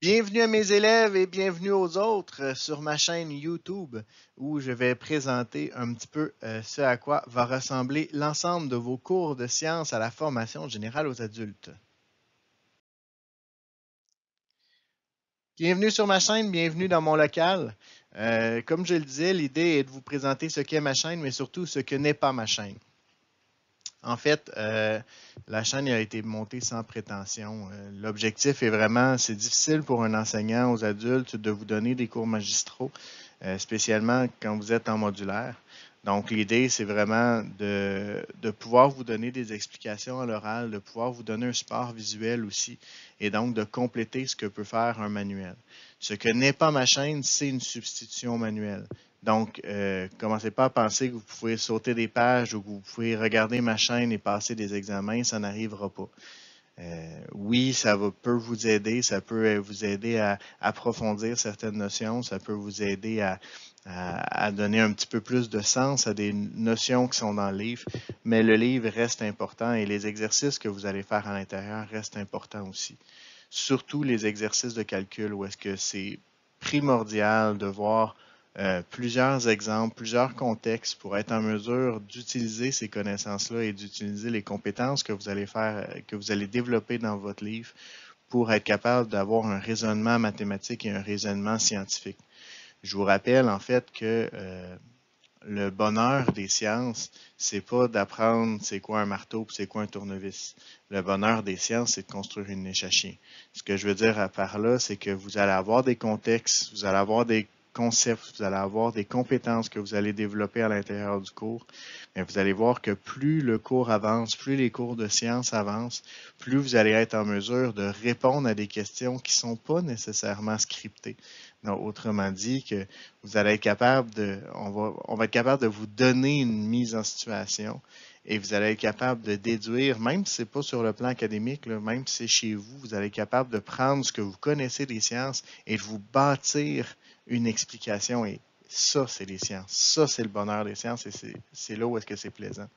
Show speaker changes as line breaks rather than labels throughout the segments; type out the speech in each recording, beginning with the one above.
Bienvenue à mes élèves et bienvenue aux autres sur ma chaîne YouTube où je vais présenter un petit peu ce à quoi va ressembler l'ensemble de vos cours de sciences à la formation générale aux adultes. Bienvenue sur ma chaîne, bienvenue dans mon local. Comme je le disais, l'idée est de vous présenter ce qu'est ma chaîne, mais surtout ce que n'est pas ma chaîne. En fait, la chaîne a été montée sans prétention. L'objectif est vraiment, c'est difficile pour un enseignant aux adultes de vous donner des cours magistraux, spécialement quand vous êtes en modulaire. Donc, l'idée, c'est vraiment de pouvoir vous donner des explications à l'oral, de pouvoir vous donner un support visuel aussi, et donc de compléter ce que peut faire un manuel. Ce que n'est pas ma chaîne, c'est une substitution manuelle. Donc, commencez pas à penser que vous pouvez sauter des pages ou que vous pouvez regarder ma chaîne et passer des examens, ça n'arrivera pas. Oui, peut vous aider, ça peut vous aider à approfondir certaines notions, ça peut vous aider à donner un petit peu plus de sens à des notions qui sont dans le livre, mais le livre reste important et les exercices que vous allez faire à l'intérieur restent importants aussi. Surtout les exercices de calcul où est-ce que c'est primordial de voir plusieurs exemples, plusieurs contextes pour être en mesure d'utiliser ces connaissances-là et d'utiliser les compétences que vous allez faire, que vous allez développer dans votre livre pour être capable d'avoir un raisonnement mathématique et un raisonnement scientifique. Je vous rappelle en fait que le bonheur des sciences, c'est pas d'apprendre c'est quoi un marteau et c'est quoi un tournevis. Le bonheur des sciences, c'est de construire une niche à chien. Ce que je veux dire par là, c'est que vous allez avoir des contextes, vous allez avoir des concepts, vous allez avoir des compétences que vous allez développer à l'intérieur du cours. Mais vous allez voir que plus le cours avance, plus les cours de sciences avancent, plus vous allez être en mesure de répondre à des questions qui ne sont pas nécessairement scriptées. Donc, autrement dit, que vous allez être capable on va être capable de vous donner une mise en situation et vous allez être capable de déduire, même si ce n'est pas sur le plan académique, là, même si c'est chez vous, vous allez être capable de prendre ce que vous connaissez des sciences et de vous bâtir une explication. Et ça, c'est les sciences. Ça, c'est le bonheur des sciences et c'est là où est-ce que c'est plaisant.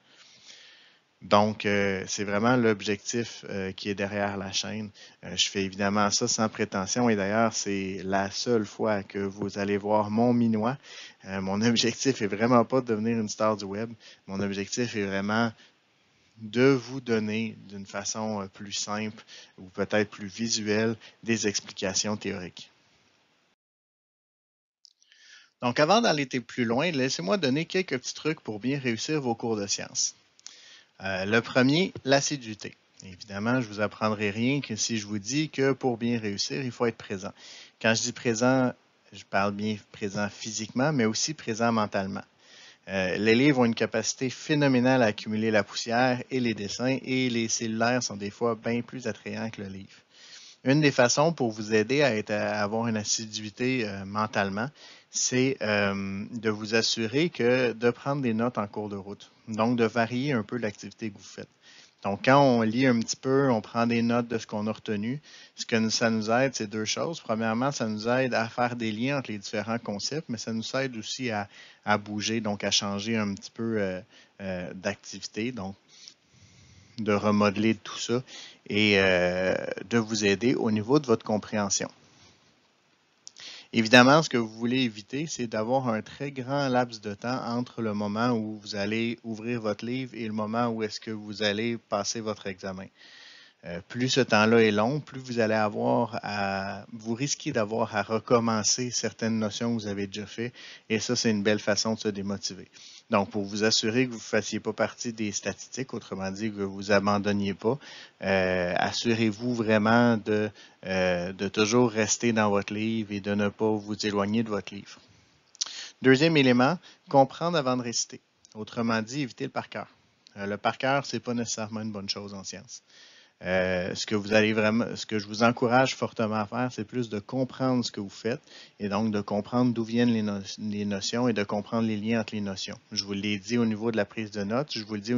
Donc, c'est vraiment l'objectif qui est derrière la chaîne. Je fais évidemment ça sans prétention et d'ailleurs, c'est la seule fois que vous allez voir mon minois. Mon objectif est vraiment pas de devenir une star du web. Mon objectif est vraiment de vous donner d'une façon plus simple ou peut-être plus visuelle des explications théoriques. Donc, avant d'aller plus loin, laissez-moi donner quelques petits trucs pour bien réussir vos cours de sciences. Le premier, l'assiduité. Évidemment, je ne vous apprendrai rien que si je vous dis que pour bien réussir, il faut être présent. Quand je dis présent, je parle bien présent physiquement, mais aussi présent mentalement. Les livres ont une capacité phénoménale à accumuler la poussière et les dessins, et les cellulaires sont des fois bien plus attrayants que le livre. Une des façons pour vous aider à avoir une assiduité mentalement, c'est de vous assurer que de prendre des notes en cours de route. Donc, de varier un peu l'activité que vous faites. Donc, quand on lit un petit peu, on prend des notes de ce qu'on a retenu. Ce que ça nous aide, c'est deux choses. Premièrement, ça nous aide à faire des liens entre les différents concepts, mais ça nous aide aussi à bouger, donc à changer un petit peu d'activité. Donc, de remodeler tout ça et de vous aider au niveau de votre compréhension. Évidemment, ce que vous voulez éviter, c'est d'avoir un très grand laps de temps entre le moment où vous allez ouvrir votre livre et le moment où est-ce que vous allez passer votre examen. Plus ce temps-là est long, plus vous allez vous risquez d'avoir à recommencer certaines notions que vous avez déjà fait, et ça, c'est une belle façon de se démotiver. Donc, pour vous assurer que vous ne fassiez pas partie des statistiques, autrement dit, que vous abandonniez pas, assurez-vous vraiment de toujours rester dans votre livre et de ne pas vous éloigner de votre livre. Deuxième élément, comprendre avant de réciter. Autrement dit, éviter le par cœur. Le par cœur, ce n'est pas nécessairement une bonne chose en sciences. Ce que je vous encourage fortement à faire, c'est plus de comprendre ce que vous faites et donc de comprendre d'où viennent les notions et de comprendre les liens entre les notions. Je vous l'ai dit au niveau de la prise de notes, je vous le dis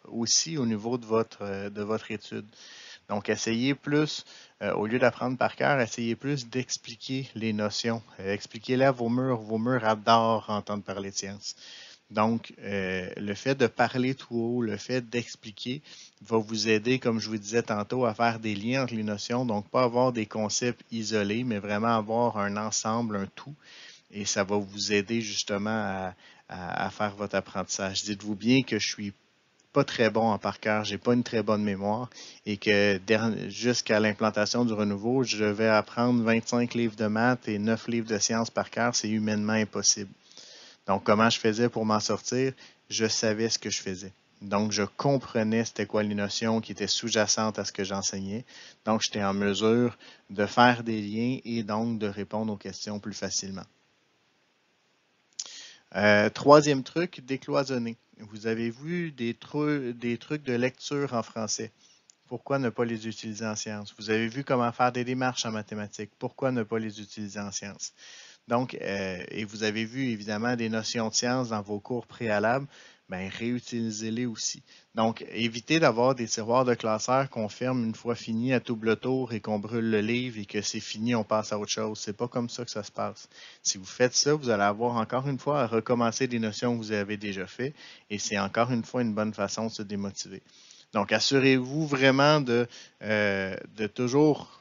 aussi au niveau de votre étude. Donc, essayez plus, au lieu d'apprendre par cœur, essayez plus d'expliquer les notions. Expliquez-les à vos murs. Vos murs adorent entendre parler de science. Donc, le fait de parler tout haut, le fait d'expliquer va vous aider, comme je vous disais tantôt, à faire des liens entre les notions. Donc, pas avoir des concepts isolés, mais vraiment avoir un ensemble, un tout. Et ça va vous aider justement à faire votre apprentissage. Dites-vous bien que je suis pas très bon en par cœur, j'ai pas une très bonne mémoire et que jusqu'à l'implantation du renouveau, je vais apprendre 25 livres de maths et 9 livres de sciences par cœur, c'est humainement impossible. Donc, comment je faisais pour m'en sortir? Je savais ce que je faisais. Donc, je comprenais c'était quoi les notions qui étaient sous-jacentes à ce que j'enseignais. Donc, j'étais en mesure de faire des liens et donc de répondre aux questions plus facilement. Troisième truc, décloisonner. Vous avez vu des trucs de lecture en français. Pourquoi ne pas les utiliser en sciences? Vous avez vu comment faire des démarches en mathématiques. Pourquoi ne pas les utiliser en sciences? Donc, et vous avez vu évidemment des notions de sciences dans vos cours préalables, bien, réutilisez-les aussi. Donc, évitez d'avoir des tiroirs de classeurs qu'on ferme une fois fini à double tour et qu'on brûle le livre et que c'est fini, on passe à autre chose. C'est pas comme ça que ça se passe. Si vous faites ça, vous allez avoir encore une fois à recommencer des notions que vous avez déjà fait et c'est encore une fois une bonne façon de se démotiver. Donc, assurez-vous vraiment de toujours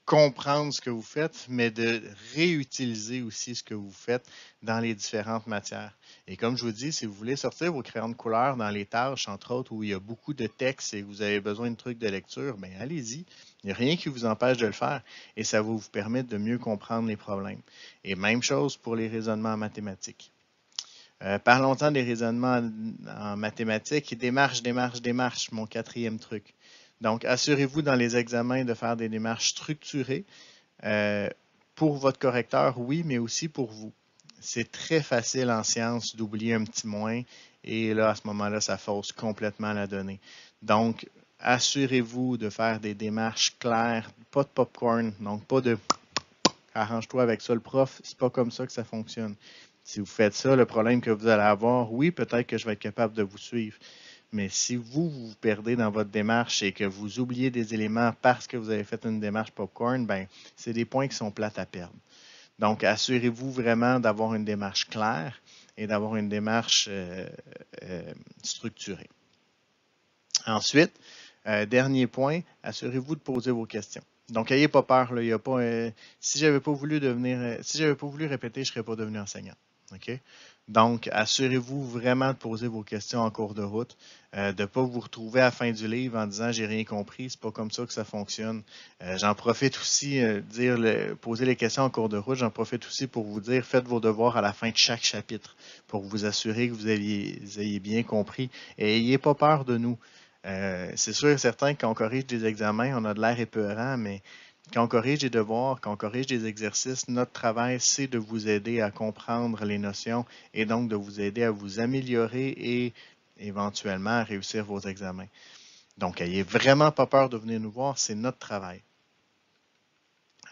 comprendre ce que vous faites, mais de réutiliser aussi ce que vous faites dans les différentes matières. Et comme je vous dis, si vous voulez sortir vos crayons de couleur dans les tâches, entre autres, où il y a beaucoup de textes et que vous avez besoin de trucs de lecture, bien allez-y. Il n'y a rien qui vous empêche de le faire et ça va vous permettre de mieux comprendre les problèmes. Et même chose pour les raisonnements en mathématiques. Parlons-en des raisonnements en mathématiques. Démarche, mon quatrième truc. Donc, assurez-vous dans les examens de faire des démarches structurées pour votre correcteur, oui, mais aussi pour vous. C'est très facile en sciences d'oublier un petit moins et là, à ce moment-là, ça fausse complètement la donnée. Donc, assurez-vous de faire des démarches claires, pas de popcorn, donc pas de arrange-toi avec ça, le prof, c'est pas comme ça que ça fonctionne. Si vous faites ça, le problème que vous allez avoir, oui, peut-être que je vais être capable de vous suivre. Mais si vous vous perdez dans votre démarche et que vous oubliez des éléments parce que vous avez fait une démarche popcorn, ben, c'est des points qui sont plates à perdre. Donc, assurez-vous vraiment d'avoir une démarche claire et d'avoir une démarche structurée. Ensuite, dernier point, assurez-vous de poser vos questions. Donc, n'ayez pas peur. Là, il y a pas, si j'avais pas voulu si j'avais pas voulu répéter, je ne serais pas devenu enseignant. OK? Donc, assurez-vous vraiment de poser vos questions en cours de route, de ne pas vous retrouver à la fin du livre en disant j'ai rien compris, c'est pas comme ça que ça fonctionne. J'en profite aussi, poser les questions en cours de route, j'en profite aussi pour vous dire faites vos devoirs à la fin de chaque chapitre pour vous assurer que vous ayez bien compris et n'ayez pas peur de nous. C'est sûr et certain que quand on corrige des examens, on a de l'air épeurant, mais quand on corrige des devoirs, quand on corrige des exercices, notre travail, c'est de vous aider à comprendre les notions et donc de vous aider à vous améliorer et éventuellement à réussir vos examens. Donc, n'ayez vraiment pas peur de venir nous voir, c'est notre travail.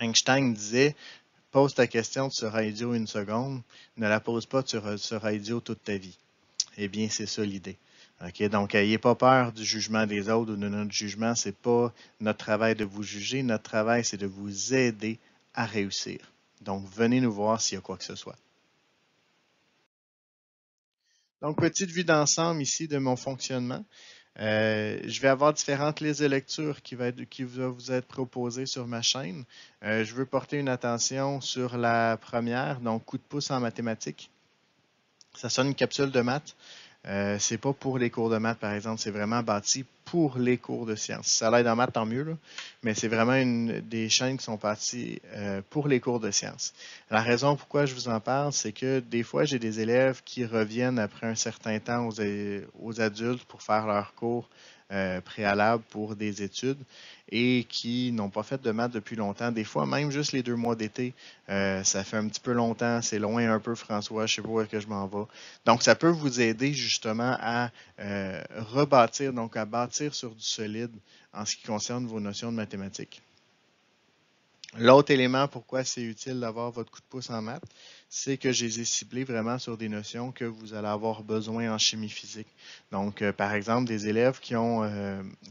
Einstein disait, pose ta question, tu seras idiot une seconde, ne la pose pas, tu seras idiot toute ta vie. Eh bien, c'est ça l'idée. Okay, donc, n'ayez pas peur du jugement des autres ou de notre jugement. Ce n'est pas notre travail de vous juger. Notre travail, c'est de vous aider à réussir. Donc, venez nous voir s'il y a quoi que ce soit. Donc, petite vue d'ensemble ici de mon fonctionnement. Je vais avoir différentes listes de lecture qui va vous être proposées sur ma chaîne. Je veux porter une attention sur la première, donc coup de pouce en mathématiques. Ça sonne une capsule de maths. C'est pas pour les cours de maths, par exemple, c'est vraiment bâti pour les cours de sciences. Si ça l'aide en maths, tant mieux, là, mais c'est vraiment des chaînes qui sont bâties pour les cours de sciences. La raison pourquoi je vous en parle, c'est que des fois, j'ai des élèves qui reviennent après un certain temps aux adultes pour faire leurs cours préalables pour des études et qui n'ont pas fait de maths depuis longtemps. Des fois, même juste les 2 mois d'été, ça fait un petit peu longtemps, c'est loin un peu, François, je ne sais pas où est-ce que je m'en vais. Donc, ça peut vous aider justement à rebâtir, donc à bâtir sur du solide en ce qui concerne vos notions de mathématiques. L'autre élément, pourquoi c'est utile d'avoir votre coup de pouce en maths, c'est que je les ai ciblés vraiment sur des notions que vous allez avoir besoin en chimie physique. Donc, par exemple, des élèves qui ont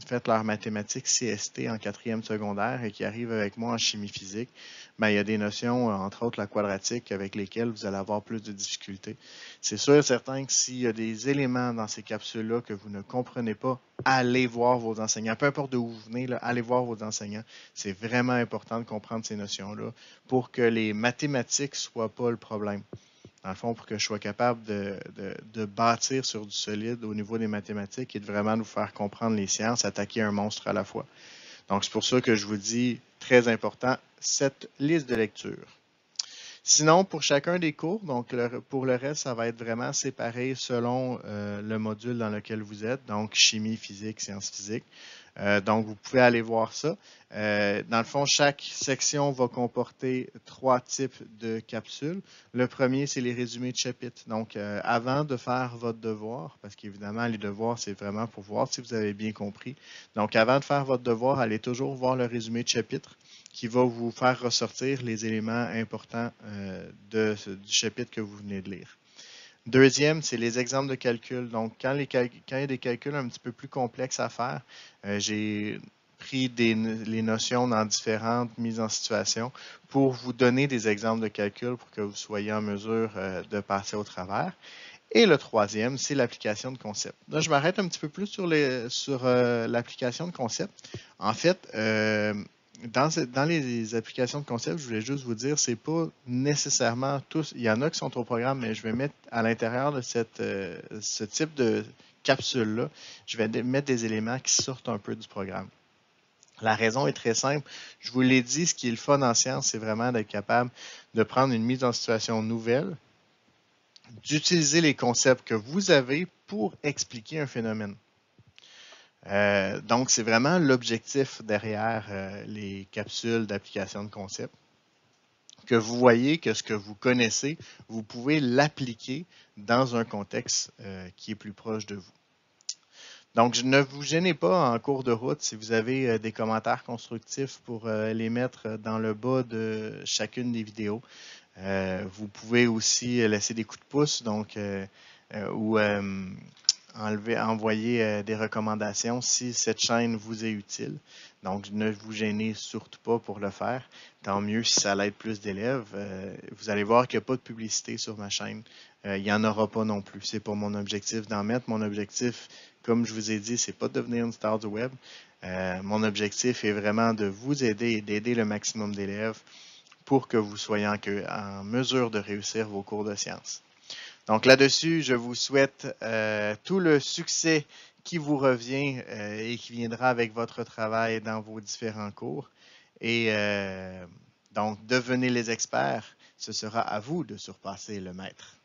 fait leur mathématiques CST en 4e secondaire et qui arrivent avec moi en chimie physique, ben, il y a des notions, entre autres la quadratique, avec lesquelles vous allez avoir plus de difficultés. C'est sûr et certain que s'il y a des éléments dans ces capsules-là que vous ne comprenez pas, allez voir vos enseignants. Peu importe d'où vous venez, là, allez voir vos enseignants. C'est vraiment important de comprendre ces notions-là pour que les mathématiques ne soient pas le problème. Dans le fond, pour que je sois capable de bâtir sur du solide au niveau des mathématiques et de vraiment nous faire comprendre les sciences, attaquer un monstre à la fois. Donc, c'est pour ça que je vous dis, très important, cette liste de lecture. Sinon, pour chacun des cours, donc pour le reste, ça va être vraiment séparé selon le module dans lequel vous êtes, donc chimie, physique, sciences physiques. Donc, vous pouvez aller voir ça. Dans le fond, chaque section va comporter 3 types de capsules. Le premier, c'est les résumés de chapitres. Donc, avant de faire votre devoir, parce qu'évidemment, les devoirs, c'est vraiment pour voir si vous avez bien compris. Donc, avant de faire votre devoir, allez toujours voir le résumé de chapitre qui va vous faire ressortir les éléments importants du chapitre que vous venez de lire. Deuxième, c'est les exemples de calcul. Donc, quand il y a des calculs un petit peu plus complexes à faire, j'ai pris les notions dans différentes mises en situation pour vous donner des exemples de calcul pour que vous soyez en mesure de passer au travers. Et le troisième, c'est l'application de concept. Là, je m'arrête un petit peu plus sur l'application de concept. En fait, dans les applications de concept, je voulais juste vous dire, c'est pas nécessairement tous. Il y en a qui sont au programme, mais je vais mettre à l'intérieur de ce type de capsule-là, je vais mettre des éléments qui sortent un peu du programme. La raison est très simple. Je vous l'ai dit, ce qui est le fun en science, c'est vraiment d'être capable de prendre une mise en situation nouvelle, d'utiliser les concepts que vous avez pour expliquer un phénomène. Donc, c'est vraiment l'objectif derrière les capsules d'application de concept. Que vous voyez que ce que vous connaissez, vous pouvez l'appliquer dans un contexte qui est plus proche de vous. Donc, ne vous gênez pas en cours de route si vous avez des commentaires constructifs pour les mettre dans le bas de chacune des vidéos. Vous pouvez aussi laisser des coups de pouce, donc ou envoyer des recommandations si cette chaîne vous est utile. Donc, ne vous gênez surtout pas pour le faire. Tant mieux si ça l'aide plus d'élèves. Vous allez voir qu'il n'y a pas de publicité sur ma chaîne. Il n'y en aura pas non plus. C'est pas mon objectif d'en mettre. Mon objectif, comme je vous ai dit, c'est pas de devenir une star du web. Mon objectif est vraiment de vous aider et d'aider le maximum d'élèves pour que vous soyez en mesure de réussir vos cours de sciences. Donc là-dessus, je vous souhaite tout le succès qui vous revient et qui viendra avec votre travail dans vos différents cours. Et donc, devenez les experts. Ce sera à vous de surpasser le maître.